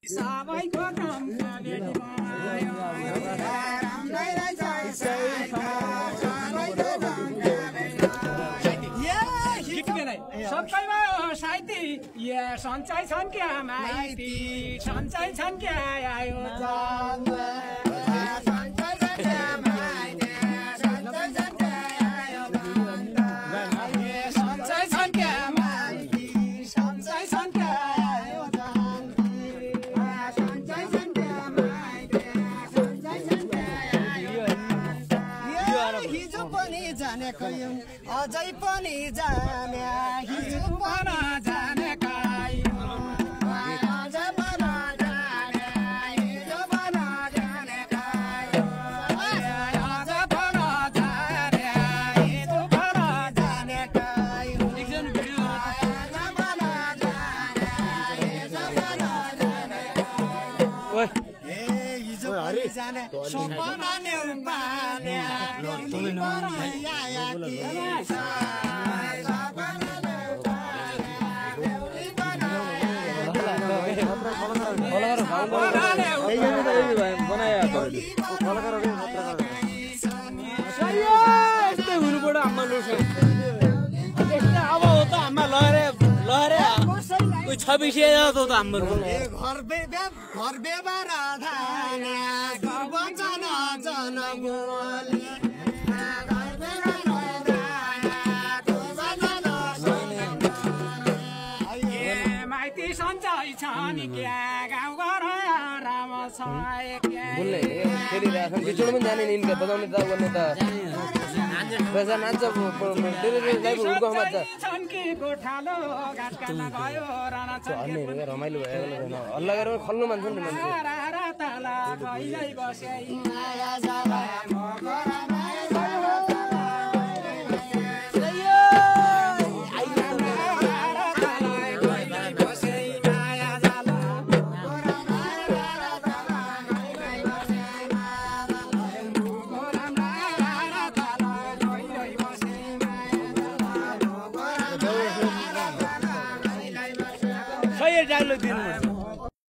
सबैको काम चलेको आयो राम्रै रहेछ सबैमा साइती सन्चै छन् क्या माइती सन्चै छन् क्या आयो अझै पनि जाने हिजो मन जाने छब्बीस तो हाम्रो घर बेबार माइती सन्चै छ नि क्या गाउँघर आराम छ बोल्ने खेलिरहेको बिचोड पनि जाने नि बजाउने त गर्ने त पैसा नाच्छ रमाइलो भयो हल्ला गरेर खल्नु मान्छ नि मान्छे